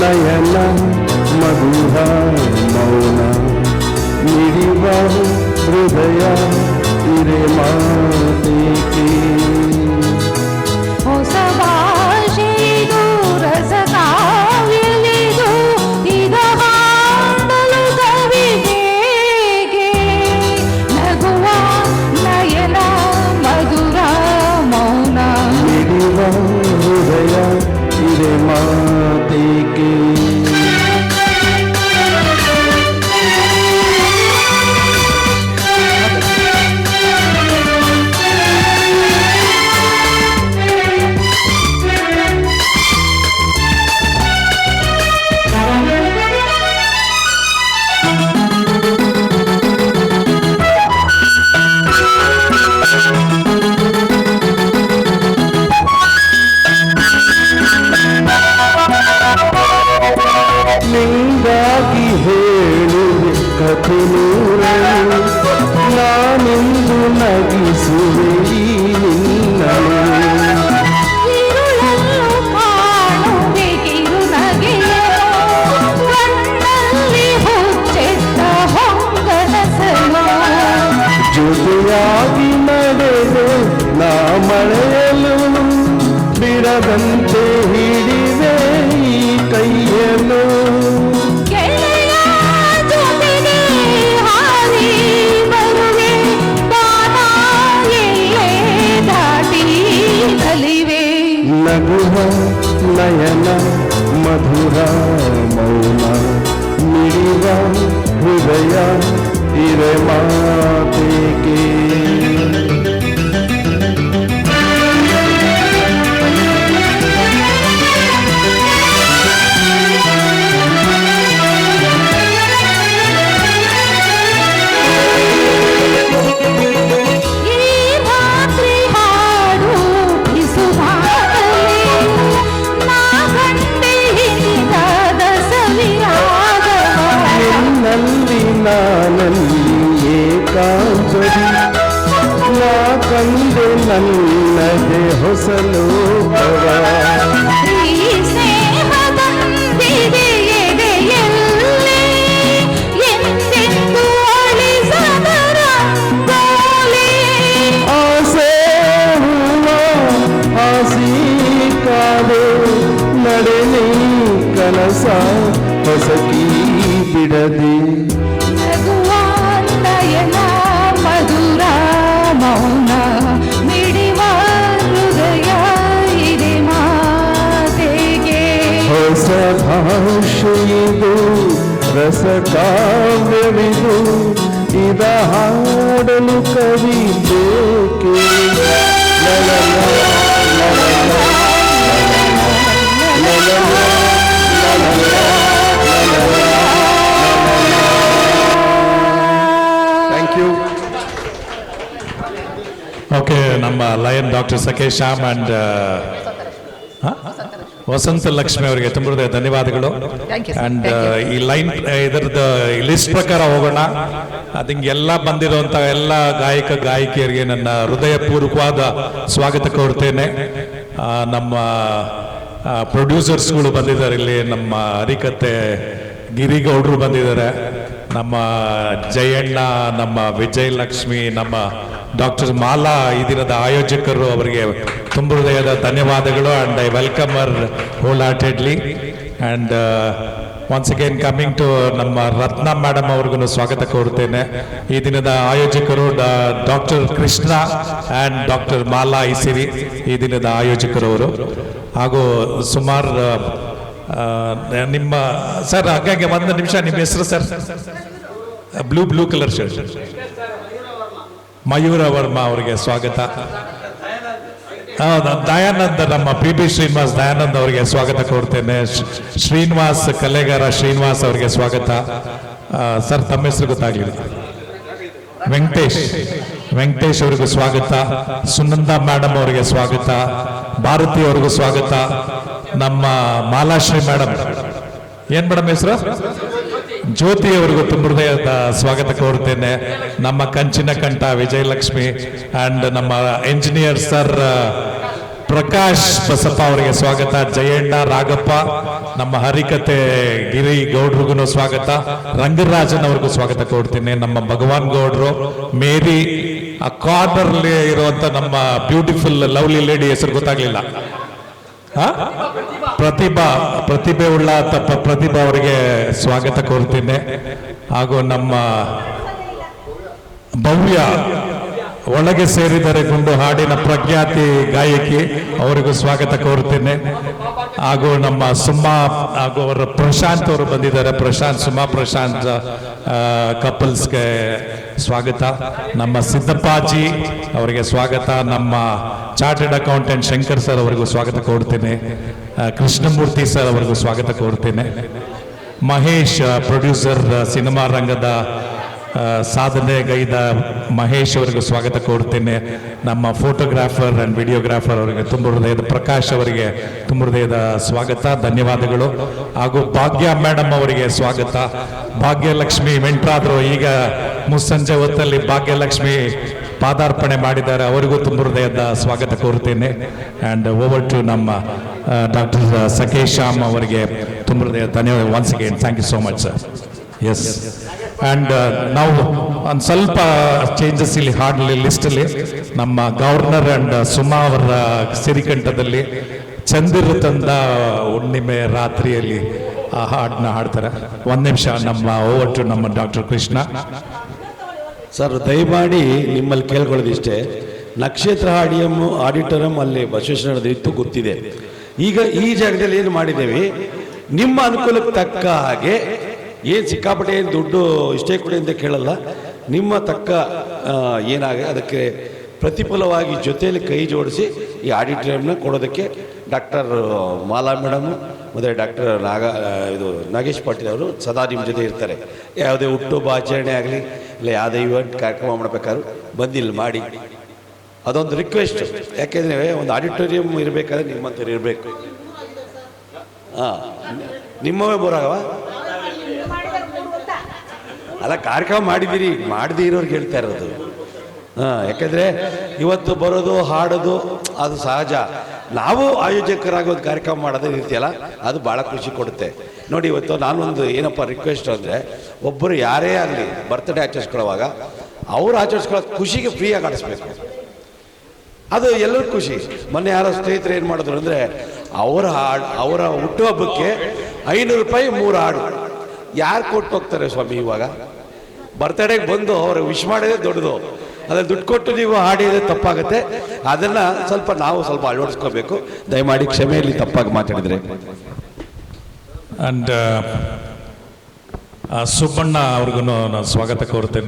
ನಯನ ಮಧುರ ಮೌನ ಮಿಡಿವ ಹೃದಯ ಇರೆ ಮಾತೇಕೆ ಹೊಸ ಭಾಷೆದು ರಸ ಕಾವ್ಯಲಿದು ಇದ ಹಾಡಲು ಕವಿತೆಗೆ ನಗುವ ನಯನ ಮಧುರ ಮೌನ ಮಿಡಿವ ಹೃದಯ ಇರೆ ಮಾತೇಕೆ ನಿಂಗಾಗಿ ಹೇಳುವೆ ಕಥೆ ನೂರನ್ನು ನಾನೆಂದು ನಗಿಸುವೆ ಈ ನಿನ್ನನ್ನು ഇരുളಲ್ಲೂ ಕಾಣುವೆ ಕಿರುನಗೆಯನ್ನು ಕಣ್ಣಲ್ಲಿ ಹುಚ್ಚೆತ್ತ ಹೊಂಗನಸಲು ಜೊತೆಯಾಗಿ ನಡೆದೆ ನಾ ಮಳೆಯಲು ಬಿಡದಂತೆ ಹಿಡಿವೆ ಈ ಕೈಯಲು ಗೆಳೆಯ ಜೊತೆಗೆ ಹಾರಿ ಬರುವೆ ಬಾನ ಎಲ್ಲೇ ದಾಟಿ ನಲಿವೆ ನಗುವ ನಯನ ಮಧುರ ಮೌನ ಮಿಡಿವ ಹೃದಯ ಇರೆ ಮಾತೇಕೆ ಈ ರಾತ್ರಿ ಹಾಡು ಬಿಸುಮಾಡಲಿ ನಾ ಕಂಡೆ ಹಿಡಿದಾದ ಸವಿಯಾಗವ ನಿನ್ನಲ್ಲಿ ನಾನಲ್ಲಿ ಏಕಾಂತದಿ ನಾ ಕಂಡೆ ನನ್ನದೇ ಹೊಸ ಲೋಕವ ಈ ಸ್ನೇಹದಂದಿದೆ ಎದೆಯಲ್ಲಿ ಎಂದೆಂದೂ ಅಳಿಸದ ರಂಗೋಲಿ ಆಸೆ ಹೂವ ಆಸಿ ಕಾದೆ ನಡೆನಿ ಕನಸ ಹೊಸಕಿ ಬಿಡದೆ ನಗುವ ನಯನ ಮಧುರ ಮೌನ ಮಿಡಿವ ಹೃದಯ ಇದೆ ಮಾತೆಗೆ ಹೊಸ ಭಾಷೆಯಿದು ರಸ ಕಾವ್ಯವಿದು ಇದ ಹಾಡಲು ಕವಿ ಬೇಕೆ ಥ್ಯಾಂಕ್ ಯು. ಓಕೆ, ನಮ್ಮ lion doctor Sakesh Shyam and ವಸಂತ ಲಕ್ಷ್ಮಿ ಅವರಿಗೆ ತುಂಬ ಹೃದಯ ಧನ್ಯವಾದಗಳು. ಅಂಡ್ ಈ ಲೈನ್ ಇದರದ ಲಿಸ್ಟ್ ಪ್ರಕಾರ ಹೋಗೋಣ. ಅದಿಂಗೆ ಎಲ್ಲ ಬಂದಿರುವಂತ ಎಲ್ಲ ಗಾಯಕ ಗಾಯಕಿಯರಿಗೆ ನನ್ನ ಹೃದಯಪೂರ್ವಕವಾದ ಸ್ವಾಗತ ಕೋರ್ತೇನೆ. ನಮ್ಮ ಪ್ರೊಡ್ಯೂಸರ್ಸ್ಗಳು ಬಂದಿದ್ದಾರೆ ಇಲ್ಲಿ. ನಮ್ಮ ಹರಿಕತೆ ಗಿರಿಗೌಡರು ಬಂದಿದ್ದಾರೆ, ನಮ್ಮ ಜಯಣ್ಣ, ನಮ್ಮ ವಿಜಯಲಕ್ಷ್ಮಿ, ನಮ್ಮ ಡಾಕ್ಟರ್ ಮಾಲಾ, ಈ ದಿನದ ಆಯೋಜಕರು, ಅವರಿಗೆ ತುಂಬ ಹೃದಯದ ಧನ್ಯವಾದಗಳು. ಅಂಡ್ ಐ ವೆಲ್ಕಮ್ ಅವರ್ wholeheartedly. And once again coming to ನಮ್ಮ ರತ್ನ ಮೇಡಮ್ ಅವ್ರಿಗೂ ಸ್ವಾಗತ ಕೋರ್ತೇನೆ. ಈ ದಿನದ ಆಯೋಜಕರು doctor Krishna and doctor Mala ಇಸಿರಿ, ಈ ದಿನದ ಆಯೋಜಕರು ಅವರು. ಹಾಗೂ ಸುಮಾರು ನಿಮ್ಮ ಸರ್ ಹಾಗಾಗಿ ಒಂದು ನಿಮಿಷ, ನಿಮ್ಮ ಹೆಸರು sir? Blue colour shirt, Mayura Varma ಅವರಿಗೆ ಸ್ವಾಗತ. ದಯಾನಂದ್, ನಮ್ಮ ಪಿ ಶ್ರೀನಿವಾಸ್ ದಯಾನಂದ್ ಅವರಿಗೆ ಸ್ವಾಗತ ಕೋರ್ತೇನೆ. ಶ್ರೀನಿವಾಸ್ ಕಲೆಗಾರ ಶ್ರೀನಿವಾಸ್ ಅವರಿಗೆ ಸ್ವಾಗತ. ಸರ್ ತಮ್ಮ ಹೆಸರು ಗೊತ್ತಾಗ್ಲಿಲ್ಲ. ವೆಂಕಟೇಶ್ ಅವರಿಗೂ ಸ್ವಾಗತ. ಸುನಂದಾ ಮೇಡಮ್ ಅವರಿಗೆ ಸ್ವಾಗತ. ಭಾರತಿ ಅವರಿಗೂ ಸ್ವಾಗತ. ನಮ್ಮ ಮಾಲಾಶ್ರೀ ಮೇಡಮ್, ಏನ್ ಮೇಡಮ್ ಹೆಸರು? ಜ್ಯೋತಿ ಅವರಿಗೂ ತುಂಬ ಹೃದಯದ ಸ್ವಾಗತ ಕೋರ್ತೇನೆ. ನಮ್ಮ ಕಂಚಿನ ಕಂಠ ವಿಜಯಲಕ್ಷ್ಮಿ ಅಂಡ್ ನಮ್ಮ ಎಂಜಿನಿಯರ್ ಸರ್ ಪ್ರಕಾಶ್ ಬಸಪ್ಪ ಅವರಿಗೆ ಸ್ವಾಗತ, ಜಯಣ್ಣ, ರಾಗಪ್ಪ, ನಮ್ಮ ಹರಿಕತೆ ಗಿರಿ ಗೌಡ್ರಿಗೂ ಸ್ವಾಗತ, ರಂಗರಾಜನ್ ಅವ್ರಿಗೂ ಸ್ವಾಗತ ಕೊಡ್ತೀನಿ, ನಮ್ಮ ಭಗವಾನ್ ಗೌಡ್ರು, ಮೇರಿ, ಆ ಕಾರ್ನರ್ ಇರುವಂತ ನಮ್ಮ ಬ್ಯೂಟಿಫುಲ್ ಲವ್ಲಿ ಲೇಡಿ ಹೆಸರು ಗೊತ್ತಾಗ್ಲಿಲ್ಲ, ಪ್ರತಿಭೆ ಉಳ್ಳ ಪ್ರತಿಭಾ ಅವರಿಗೆ ಸ್ವಾಗತ ಕೋರ್ತೀನಿ. ಹಾಗೂ ನಮ್ಮ ಭವ್ಯ ಒಳಗೆ ಸೇರಿದರೆ ಗುಂಡು ಹಾಡಿನ ಪ್ರಖ್ಯಾತಿ ಗಾಯಕಿ, ಅವರಿಗೂ ಸ್ವಾಗತ ಕೋರುತ್ತೇನೆ. ಹಾಗೂ ನಮ್ಮ ಸುಮಾ ಹಾಗೂ ಅವರ ಪ್ರಶಾಂತ್ ಅವರು ಬಂದಿದ್ದಾರೆ, ಸುಮಾ ಪ್ರಶಾಂತ್ ಕಪಲ್ಸ್ಗೆ ಸ್ವಾಗತ. ನಮ್ಮ ಸಿದ್ದಪ್ಪಾಜಿ ಅವರಿಗೆ ಸ್ವಾಗತ, ನಮ್ಮ ಚಾರ್ಟೆಡ್ ಅಕೌಂಟೆಂಟ್ ಶಂಕರ್ ಸರ್ ಅವರಿಗೂ ಸ್ವಾಗತ ಕೋರುತ್ತೇನೆ, ಕೃಷ್ಣಮೂರ್ತಿ ಸರ್ ಅವರಿಗೂ ಸ್ವಾಗತ ಕೋರುತ್ತೇನೆ, ಮಹೇಶ್ ಪ್ರೊಡ್ಯೂಸರ್, ಸಿನಿಮಾ ರಂಗದ ಸಾಧನೆಗೈದ ಮಹೇಶ್ ಅವರಿಗೂ ಸ್ವಾಗತ ಕೋರುತ್ತೇನೆ, ನಮ್ಮ ಫೋಟೋಗ್ರಾಫರ್ ಅಂಡ್ ವಿಡಿಯೋಗ್ರಾಫರ್ ಅವರಿಗೆ ತುಂಬ ಹೃದಯದ, ಪ್ರಕಾಶ್ ಅವರಿಗೆ ತುಂಬ ಹೃದಯದ ಸ್ವಾಗತ, ಧನ್ಯವಾದಗಳು. ಹಾಗೂ ಭಾಗ್ಯ ಮೇಡಮ್ ಅವರಿಗೆ ಸ್ವಾಗತ. ಭಾಗ್ಯಲಕ್ಷ್ಮಿ ವೆಂಟ್ರಾದ್ರು ಈಗ ಮುಸ್ಸಂಜೆ ಹೊತ್ತಲ್ಲಿ ಭಾಗ್ಯಲಕ್ಷ್ಮಿ ಪಾದಾರ್ಪಣೆ ಮಾಡಿದ್ದಾರೆ, ಅವರಿಗೂ ತುಂಬ ಹೃದಯದ ಸ್ವಾಗತ ಕೋರುತ್ತೇನೆ. ಆ್ಯಂಡ್ ಓವರ್ ಟು ನಮ್ಮ ಡಾಕ್ಟರ್ ಸಕೇಶ್ ಶ್ಯಾಮ್ ಅವರಿಗೆ ತುಂಬ ಹೃದಯ ಧನ್ಯವಾದ. Once again thank you so much sir. Yes, and ನಾವು ಒಂದು ಸ್ವಲ್ಪ ಚೇಂಜಸ್ ಇಲ್ಲಿ ಹಾಡಲಿ ಲಿಸ್ಟಲ್ಲಿ ನಮ್ಮ ಗವರ್ನರ್ ಆ್ಯಂಡ್ ಸುಮಾ ಅವರ ಸಿರಿಕಂಠದಲ್ಲಿ ಚಂದಿರು ತಂದ ಹುಣ್ಣಿಮೆ ರಾತ್ರಿಯಲ್ಲಿ ಆ ಹಾಡನ್ನ ಹಾಡ್ತಾರೆ. ಒಂದು ನಿಮಿಷ, ನಮ್ಮ ಓವರ್ ಟು ನಮ್ಮ ಡಾಕ್ಟರ್ ಕೃಷ್ಣ ಸರ್. ದಯಮಾಡಿ ನಿಮ್ಮಲ್ಲಿ ಕೇಳ್ಕೊಳ್ಳೋದಿಷ್ಟೇ, ನಕ್ಷತ್ರ ಆಡಿಟೋರಿಯಂ ಅಲ್ಲಿ ಬಸವೇಶ್ವರ ಇತ್ತು ಗೊತ್ತಿದೆ. ಈಗ ಈ ಜಾಗದಲ್ಲಿ ಏನು ಮಾಡಿದ್ದೇವೆ, ನಿಮ್ಮ ಅನುಕೂಲಕ್ಕೆ ತಕ್ಕ ಹಾಗೆ ಏನು ಸಿಕ್ಕಾಪಟ್ಟೆ ಏನು ದುಡ್ಡು ಇಷ್ಟೇ ಕೊಡಿ ಅಂತ ಕೇಳಲ್ಲ, ನಿಮ್ಮ ತಕ್ಕ ಏನಾಗ ಅದಕ್ಕೆ ಪ್ರತಿಫಲವಾಗಿ ಜೊತೆಯಲ್ಲಿ ಕೈ ಜೋಡಿಸಿ ಈ ಆಡಿಟೋರಿಯಂನ ಕೊಡೋದಕ್ಕೆ ಡಾಕ್ಟರ್ ಮಾಲಾ ಮೇಡಮ್ ಮತ್ತು ಡಾಕ್ಟರ್ ನಾಗೇಶ್ ಪಾಟೀಲ್ ಅವರು ಸದಾ ನಿಮ್ಮ ಜೊತೆ ಇರ್ತಾರೆ. ಯಾವುದೇ ಹುಟ್ಟುಹಬ್ಬ ಆಚರಣೆ ಆಗಲಿ ಇಲ್ಲ ಯಾವುದೇ ಇವೆಂಟ್ ಕಾರ್ಯಕ್ರಮ ಮಾಡಬೇಕಾದ್ರೂ ಬಂದಿಲ್ಲಿ ಮಾಡಿ. ಅದೊಂದು ರಿಕ್ವೆಸ್ಟ್, ಯಾಕೆಂದರೆ ಒಂದು ಆಡಿಟೋರಿಯಂ ಇರಬೇಕಾದ್ರೆ ನಿಮ್ಮಂಥವ್ರು ಇರಬೇಕು. ನಿಮ್ಮವೇ ಬರೋವ ಅಲ್ಲ, ಕಾರ್ಯಕ್ರಮ ಮಾಡಿದ್ದೀರಿ, ಮಾಡದೇ ಇರೋರ್ಗೆ ಹೇಳ್ತಾ ಇರೋದು. ಯಾಕೆಂದರೆ ಇವತ್ತು ಬರೋದು ಹಾಡೋದು ಅದು ಸಹಜ. ನಾವು ಆಯೋಜಕರಾಗಿ ಒಂದು ಕಾರ್ಯಕ್ರಮ ಮಾಡೋದೇ ಇರ್ತೀಯಲ್ಲ, ಅದು ಭಾಳ ಖುಷಿ ಕೊಡುತ್ತೆ. ನೋಡಿ, ಇವತ್ತು ನಾನೊಂದು ಏನಪ್ಪ ರಿಕ್ವೆಸ್ಟ್ ಅಂದರೆ, ಒಬ್ಬರು ಯಾರೇ ಆಗಲಿ ಬರ್ತ್ಡೇ ಆಚರಿಸ್ಕೊಳ್ಳೋವಾಗ ಅವ್ರು ಆಚರಿಸ್ಕೊಳ್ಳೋ ಖುಷಿಗೆ ಫ್ರೀಯಾಗಿ ಆಡಿಸ್ಬೇಕು. ಅದು ಎಲ್ಲರಿಗೂ ಖುಷಿ. ಮೊನ್ನೆ ಯಾರೋ ಸ್ನೇಹಿತರು ಏನು ಮಾಡಿದ್ರು ಅಂದರೆ, ಅವರ ಹುಟ್ಟುಹಬ್ಬಕ್ಕೆ 500 ರೂಪಾಯಿ 3 ಹಾಡು. ಯಾರು ಕೊಟ್ಟು ಹೋಗ್ತಾರೆ ಸ್ವಾಮಿ? ಇವಾಗ ಬರ್ತಡೇಗೆ ಬಂದು ಅವ್ರು ವಿಶ್ ಮಾಡೋದೇ ದೊಡ್ಡದು, ಅದ್ರಲ್ಲಿ ದುಡ್ಡು ಕೊಟ್ಟು ನೀವು ಹಾಡಿದ್ರೆ ತಪ್ಪಾಗುತ್ತೆ. ಅದನ್ನು ನಾವು ಸ್ವಲ್ಪ ಅಳವಡಿಸ್ಕೋಬೇಕು. ದಯಮಾಡಿ ಕ್ಷಮೆಯಲ್ಲಿ ತಪ್ಪಾಗಿ ಮಾತಾಡಿದರೆ. ಅಂಡ್ ಸುಬ್ಬಣ್ಣ ಅವ್ರಿಗೂ ನಾನು ಸ್ವಾಗತ ಕೋರ್ತೇನೆ.